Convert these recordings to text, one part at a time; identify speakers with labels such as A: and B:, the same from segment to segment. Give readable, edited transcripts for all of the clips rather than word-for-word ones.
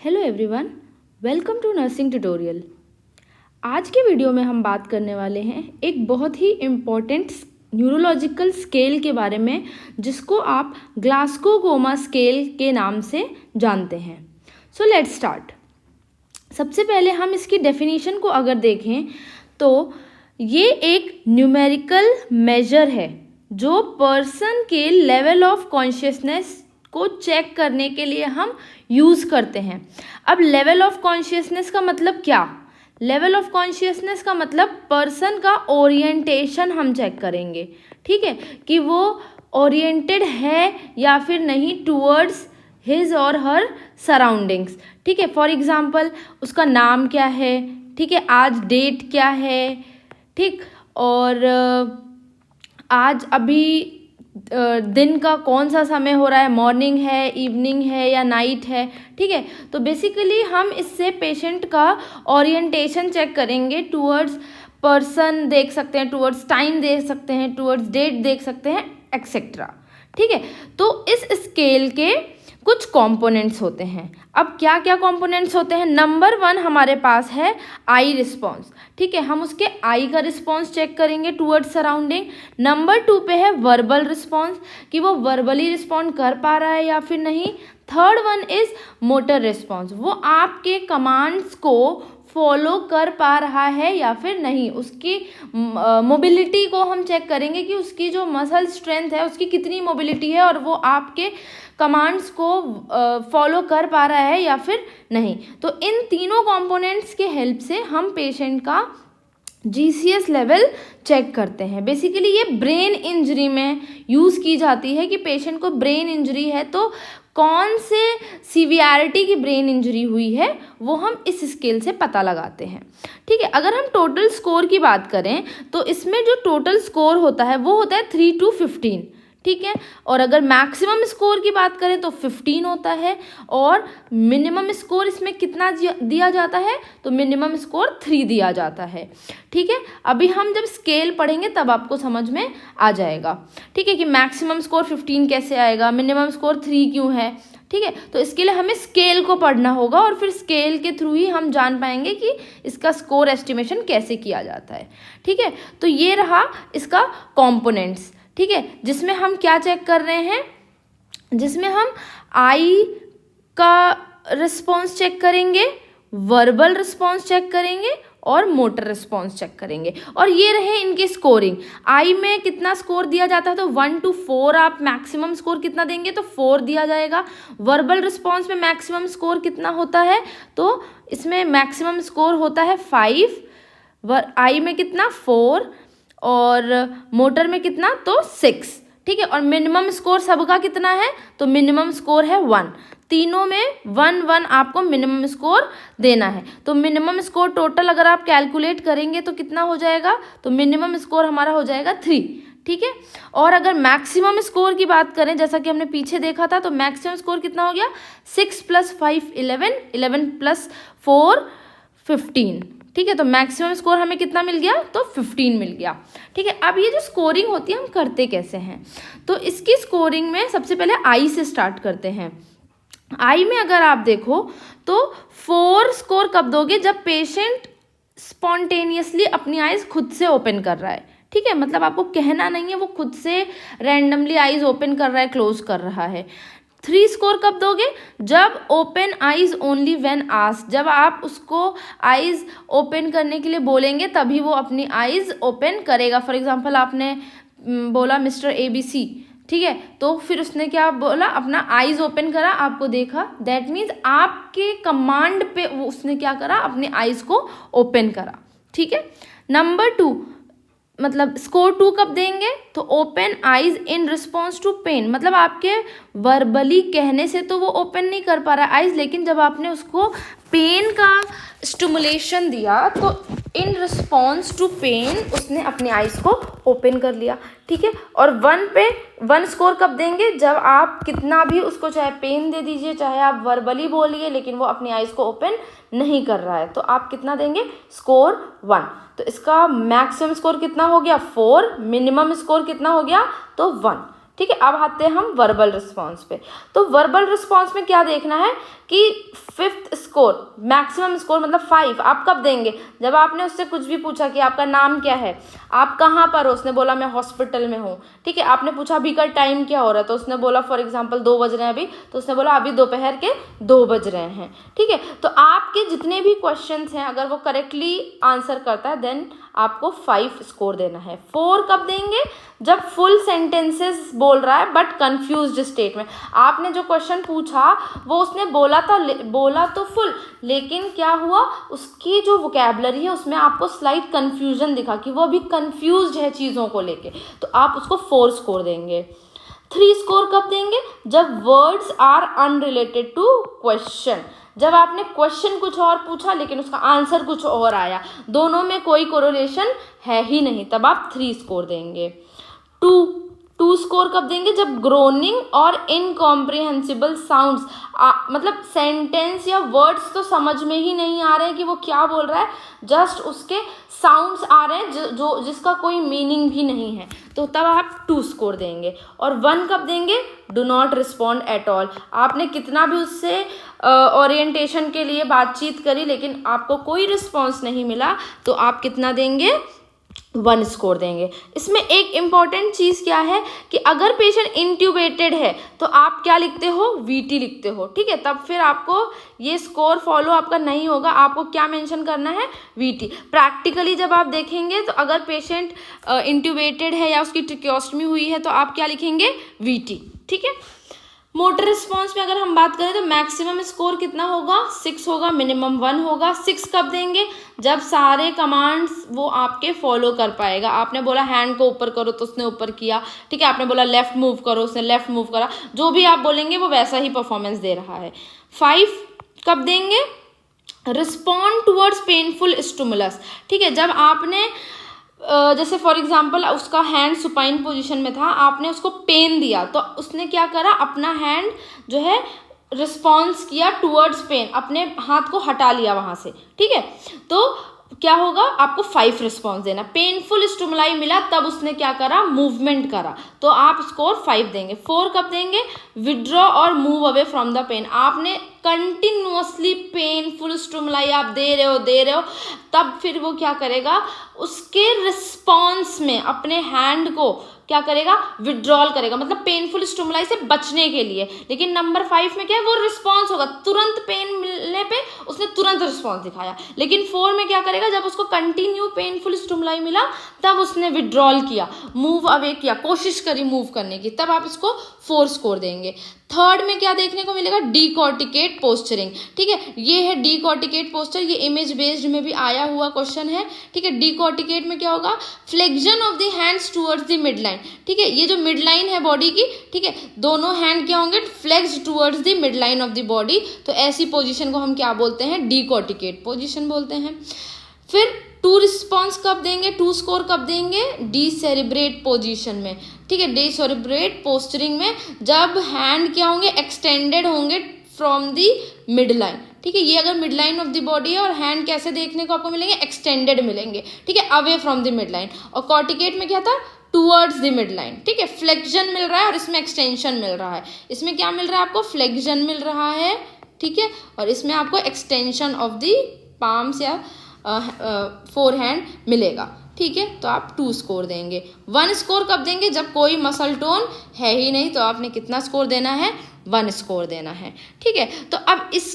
A: Hello everyone, welcome to nursing tutorial. आज के video में हम बात करने वाले हैं एक बहुत ही इम्पॉर्टेंट न्यूरोलॉजिकल स्केल के बारे में, जिसको आप ग्लासगो-कोमा स्केल के नाम से जानते हैं। So let's start. सबसे पहले हम इसकी डेफिनेशन को अगर देखें तो ये एक न्यूमेरिकल मेजर है जो पर्सन के लेवल ऑफ कॉन्शियसनेस को चेक करने के लिए हम यूज़ करते हैं। अब लेवल ऑफ कॉन्शियसनेस का मतलब क्या? लेवल ऑफ कॉन्शियसनेस का मतलब पर्सन का ओरिएंटेशन हम चेक करेंगे, ठीक है, कि वो ओरिएंटेड है या फिर नहीं टूवर्ड्स हिज और हर सराउंडिंग्स, ठीक है। फॉर एग्जाम्पल उसका नाम क्या है, ठीक है, आज डेट क्या है, ठीक, और आज अभी दिन का कौन सा समय हो रहा है, मॉर्निंग है, इवनिंग है या नाइट है, ठीक है। तो बेसिकली हम इससे पेशेंट का ओरिएंटेशन चेक करेंगे, टूवर्ड्स पर्सन देख सकते हैं, टूवर्ड्स टाइम देख सकते हैं, टूवर्ड्स डेट देख सकते हैं, एक्सेट्रा, ठीक है। तो इस स्केल के कुछ कंपोनेंट्स होते हैं। अब क्या क्या कंपोनेंट्स होते हैं? नंबर 1 हमारे पास है आई रिस्पॉन्स, ठीक है, हम उसके आई का रिस्पॉन्स चेक करेंगे टूवर्ड्स सराउंडिंग। नंबर 2 पे है वर्बल रिस्पॉन्स, कि वो वर्बली रिस्पॉन्ड कर पा रहा है या फिर नहीं। Third one is motor response, वो आपके कमांड्स को फॉलो कर पा रहा है या फिर नहीं। उसकी मोबिलिटी को हम चेक करेंगे कि उसकी जो मसल स्ट्रेंथ है उसकी कितनी मोबिलिटी है और वो आपके कमांड्स को फॉलो कर पा रहा है या फिर नहीं। तो इन तीनों कंपोनेंट्स के हेल्प से हम पेशेंट का GCS लेवल चेक करते हैं। बेसिकली ये ब्रेन इंजरी में यूज़ की जाती है कि पेशेंट को ब्रेन इंजरी है तो कौन से सीवियरिटी की ब्रेन इंजरी हुई है वो हम इस स्केल से पता लगाते हैं, ठीक है। अगर हम टोटल स्कोर की बात करें तो इसमें जो टोटल स्कोर होता है वो होता है 3 to 15, ठीक है। और अगर मैक्सिमम स्कोर की बात करें तो 15 होता है और मिनिमम स्कोर इसमें कितना दिया जाता है? तो मिनिमम स्कोर 3 दिया जाता है, ठीक है। अभी हम जब स्केल पढ़ेंगे तब आपको समझ में आ जाएगा, ठीक है, कि मैक्सिमम स्कोर 15 कैसे आएगा, मिनिमम स्कोर 3 क्यों है, ठीक है। तो इसके लिए हमें स्केल को पढ़ना होगा और फिर स्केल के थ्रू ही हम जान पाएंगे कि इसका स्कोर एस्टिमेशन कैसे किया जाता है, ठीक है। तो ये रहा इसका कॉम्पोनेंट्स, ठीक है, जिसमें हम क्या चेक कर रहे हैं, जिसमें हम आई का रिस्पॉन्स चेक करेंगे, वर्बल रिस्पॉन्स चेक करेंगे और मोटर रिस्पॉन्स चेक करेंगे। और ये रहे इनकी स्कोरिंग। आई में कितना स्कोर दिया जाता है तो 1 to 4, आप मैक्सिमम स्कोर कितना देंगे तो 4 दिया जाएगा। वर्बल रिस्पॉन्स में मैक्सिमम स्कोर कितना होता है तो इसमें मैक्सिमम स्कोर होता है 5, आई में कितना 4 और मोटर में कितना तो 6, ठीक है। और मिनिमम स्कोर सबका कितना है तो मिनिमम स्कोर है 1, तीनों में 1 आपको मिनिमम स्कोर देना है। तो मिनिमम स्कोर टोटल अगर आप कैलकुलेट करेंगे तो कितना हो जाएगा तो मिनिमम स्कोर हमारा हो जाएगा 3, ठीक है। और अगर मैक्सिमम स्कोर की बात करें जैसा कि हमने पीछे देखा था तो मैक्सिमम स्कोर कितना हो गया 6 + 5 11, 11 + 4 15, ठीक है। तो मैक्सिमम स्कोर हमें कितना मिल गया तो 15 मिल गया, ठीक है। अब ये जो स्कोरिंग होती है हम करते कैसे हैं तो इसकी स्कोरिंग में सबसे पहले आई से स्टार्ट करते हैं। आई में अगर आप देखो तो 4 स्कोर कब दोगे जब पेशेंट स्पॉन्टेनियसली अपनी आइज खुद से ओपन कर रहा है, ठीक है, मतलब आपको कहना नहीं है, वो खुद से रैंडमली आइज ओपन कर रहा है, क्लोज कर रहा है। 3 स्कोर कब दोगे जब open eyes only when asked, जब आप उसको आइज ओपन करने के लिए बोलेंगे तभी वो अपनी आइज ओपन करेगा। फॉर एग्जांपल आपने बोला मिस्टर ABC, ठीक है, तो फिर उसने क्या बोला अपना आइज ओपन करा, आपको देखा, दैट मीन्स आपके कमांड पे वो उसने क्या करा अपने आइज को ओपन करा, ठीक है। नंबर 2 मतलब स्कोर 2 कब देंगे तो open eyes in response to pain, मतलब आपके वर्बली कहने से तो वो ओपन नहीं कर पा रहा आइज, लेकिन जब आपने उसको पेन का स्टिमुलेशन दिया तो इन रिस्पॉन्स टू पेन उसने अपनी आइज को ओपन कर लिया, ठीक है। और 1 पे 1 स्कोर कब देंगे जब आप कितना भी उसको चाहे पेन दे दीजिए चाहे आप वर्बली बोलिए लेकिन वो अपनी आइज को ओपन नहीं कर रहा है तो आप कितना देंगे स्कोर 1। तो इसका मैक्सिमम स्कोर कितना हो गया 4, मिनिमम स्कोर कितना हो गया तो 1, ठीक है। अब आते हैं हम वर्बल रिस्पॉन्स पे। तो वर्बल रिस्पॉन्स में क्या देखना है कि 5th स्कोर, मैक्सिमम स्कोर मतलब 5 आप कब देंगे? जब आपने उससे कुछ भी पूछा कि आपका नाम क्या है, आप कहाँ पर हो, उसने बोला मैं हॉस्पिटल में हूँ, ठीक है। आपने पूछा अभी का टाइम क्या हो रहा है, तो उसने बोला फॉर एग्जांपल 2 बज रहे हैं अभी, तो उसने बोला अभी दोपहर के 2 बज रहे हैं, ठीक है। तो आपके जितने भी क्वेश्चंस हैं अगर वो करेक्टली आंसर करता है देन आपको 5 स्कोर देना है। 4 कब देंगे? जब फुल सेंटेंसेस बोल रहा है बट कंफ्यूज्ड स्टेट में। आपने जो क्वेश्चन पूछा वो उसने बोला तो फुल, लेकिन क्या हुआ, उसकी जो वोकैबुलरी है उसमें आपको स्लाइट कंफ्यूजन दिखा कि वो अभी कंफ्यूज्ड है चीज़ों को लेके, तो आप उसको 4 स्कोर देंगे। 3 स्कोर कब देंगे? जब words are unrelated to question, जब आपने क्वेश्चन कुछ और पूछा लेकिन उसका आंसर कुछ और आया, दोनों में कोई कोरिलेशन है ही नहीं, तब आप 3 स्कोर देंगे। 2 स्कोर कब देंगे? जब ग्रोनिंग और इनकॉम्प्रिहेंसिबल साउंड्स, मतलब सेंटेंस या वर्ड्स तो समझ में ही नहीं आ रहे हैं कि वो क्या बोल रहा है, जस्ट उसके साउंड्स आ रहे हैं जो जिसका कोई मीनिंग भी नहीं है, तो तब आप 2 स्कोर देंगे। और 1 कब देंगे? Do not respond at all. आपने कितना भी उससे ओरिएंटेशन के लिए बातचीत करी लेकिन आपको कोई रिस्पॉन्स नहीं मिला, तो आप कितना देंगे? 1 स्कोर देंगे। इसमें एक इम्पॉर्टेंट चीज़ क्या है कि अगर पेशेंट इंट्यूबेटेड है तो आप क्या लिखते हो? VT लिखते हो, ठीक है। तब फिर आपको ये स्कोर फॉलो आपका नहीं होगा, आपको क्या मेंशन करना है? VT। प्रैक्टिकली जब आप देखेंगे तो अगर पेशेंट इंट्यूबेटेड है या उसकी ट्रिक्योस्टमी हुई है तो आप क्या लिखेंगे? VT, ठीक है। मोटर रिस्पॉन्स में अगर हम बात करें तो मैक्सिमम स्कोर कितना होगा? 6 होगा, मिनिमम 1 होगा। 6 कब देंगे? जब सारे कमांड्स वो आपके फॉलो कर पाएगा। आपने बोला हैंड को ऊपर करो तो उसने ऊपर किया, ठीक है। आपने बोला लेफ्ट मूव करो, उसने लेफ्ट मूव करा, जो भी आप बोलेंगे वो वैसा ही परफॉर्मेंस दे रहा है। 5 कब देंगे? रिस्पॉन्ड टूवर्ड्स पेनफुल स्टिमुलस, ठीक है। जब आपने जैसे फॉर एग्जांपल उसका हैंड सुपाइन पोजीशन में था, आपने उसको पेन दिया तो उसने क्या करा? अपना हैंड जो है रिस्पॉन्स किया टूवर्ड्स पेन, अपने हाथ को हटा लिया वहाँ से, ठीक है। तो क्या होगा? आपको 5 रिस्पॉन्स देना। पेनफुल स्टिमुलाई मिला तब उसने क्या करा? मूवमेंट करा, तो आप स्कोर 5 देंगे। 4 कब देंगे? विड्रॉ और move away from the pain. आपने कंटिन्यूअसली पेनफुल स्टिमुलाई आप दे रहे हो, तब फिर वो क्या करेगा? उसके रिस्पॉन्स में अपने हैंड को क्या करेगा? विड्रॉल करेगा, मतलब पेनफुल स्टिमुलाई से बचने के लिए। लेकिन नंबर 5 में क्या है? वो रिस्पॉन्स होगा, तुरंत पेन मिलने पे उसने तुरंत रिस्पॉन्स दिखाया। लेकिन 4 में क्या करेगा? जब उसको कंटिन्यू पेनफुल स्टिमुलाई मिला तब उसने विड्रॉल किया, मूव अवे किया, कोशिश करी मूव करने की, तब आप इसको 4 स्कोर देंगे। 3rd में क्या देखने को मिलेगा? डीकॉर्टिकेट पोस्चरिंग, ठीक है। ये है डीकॉर्टिकेट पोस्चर, ये इमेज बेस्ड में भी आया हुआ क्वेश्चन है, ठीक है। डीकॉर्टिकेट में क्या होगा? Flexion of the hands towards the mid line, ठीक है। ये जो मिड लाइन है बॉडी की, ठीक है, दोनों हैंड क्या होंगे? Flexed towards the mid line of the body, तो ऐसी पोजीशन को हम क्या बोलते हैं? डीकॉर्टिकेट पोजीशन बोलते हैं। फिर 2 रिस्पॉन्स कब देंगे? 2 स्कोर कब देंगे? डीसेरिब्रेट पोजीशन में, ठीक है। डीसेरिब्रेट पोस्चरिंग में जब हैंड क्या होंगे? एक्सटेंडेड होंगे फ्रॉम दी मिड लाइन, ठीक है। ये अगर mid line of the body है और हैंड कैसे देखने को आपको मिलेंगे? एक्सटेंडेड मिलेंगे, ठीक है, away from the mid line. और कॉर्टिकेट में क्या था? टूवर्ड्स द मिड लाइन, ठीक है। फ्लेक्शन मिल रहा है और इसमें एक्सटेंशन मिल रहा है। इसमें क्या मिल रहा है आपको? फ्लेक्शन मिल रहा है, ठीक है, और इसमें आपको एक्सटेंशन ऑफ द पाम्स या फोरहैंड मिलेगा, ठीक है। तो आप 2 स्कोर देंगे। 1 स्कोर कब देंगे? जब कोई मसल टोन है ही नहीं, तो आपने कितना स्कोर देना है? 1 स्कोर देना है, ठीक है। तो अब इस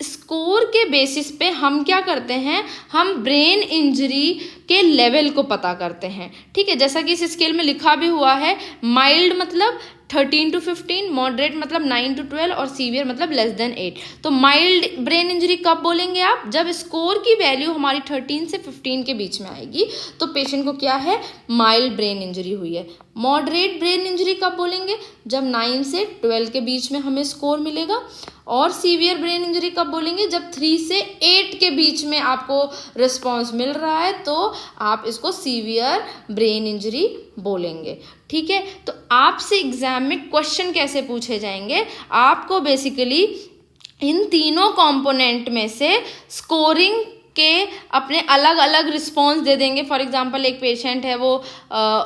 A: स्कोर के बेसिस पे हम क्या करते हैं? हम ब्रेन इंजरी के लेवल को पता करते हैं, ठीक है। जैसा कि इस स्केल में लिखा भी हुआ है, माइल्ड मतलब 13 to 15, मॉडरेट मतलब 9 to 12 और सीवियर मतलब लेस देन 8। तो माइल्ड ब्रेन इंजरी कब बोलेंगे आप? जब स्कोर की वैल्यू हमारी 13 से 15 के बीच में आएगी तो पेशेंट को क्या है? माइल्ड ब्रेन इंजरी हुई है। मॉडरेट ब्रेन इंजरी कब बोलेंगे? जब 9 से 12 के बीच में हमें स्कोर मिलेगा। और सीवियर ब्रेन इंजरी कब बोलेंगे? जब 3 से 8 के बीच में आपको रिस्पॉन्स मिल रहा है तो आप इसको सीवियर ब्रेन इंजरी बोलेंगे, ठीक है। तो आपसे एग्जाम में क्वेश्चन कैसे पूछे जाएंगे? आपको बेसिकली इन तीनों कंपोनेंट में से स्कोरिंग के अपने अलग अलग रिस्पॉन्स दे देंगे। फॉर एग्जांपल एक पेशेंट है वो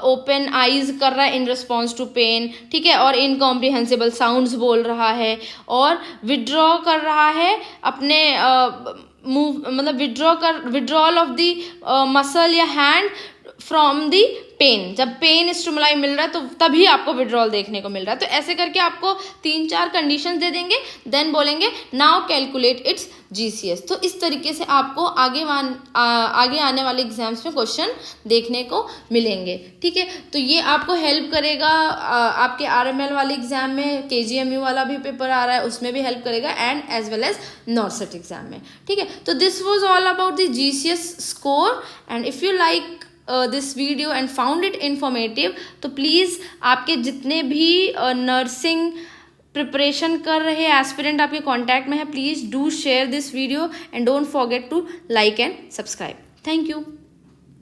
A: ओपन आइज कर रहा है इन रिस्पॉन्स टू पेन, ठीक है, और इनकॉम्प्रिहेंसिबल साउंड्स बोल रहा है, और विड्रॉ कर रहा है अपने मतलब विड्रॉल ऑफ द मसल या हैंड फ्रॉम दी पेन। जब पेन स्टिमुलाई मिल रहा है तो तभी आपको विड्रॉल देखने को मिल रहा है। तो ऐसे करके आपको 3-4 कंडीशंस दे देंगे, देन बोलेंगे नाउ कैलकुलेट इट्स जीसीएस। तो इस तरीके से आपको आगे आने वाले एग्जाम्स में क्वेश्चन देखने को मिलेंगे, ठीक है। तो ये आपको हेल्प करेगा आपके आरएमएल वाले एग्जाम में, केजीएमयू वाला भी पेपर आ रहा है उसमें भी हेल्प करेगा, and as well as NORCET exam में, ठीक है। तो this was all about the GCS score, and if you like this video and found it informative, तो प्लीज़ आपके जितने भी नर्सिंग प्रिपरेशन कर रहे एस्पिरेंट आपके कॉन्टैक्ट में है, please do share this video and don't forget to like and subscribe. Thank you.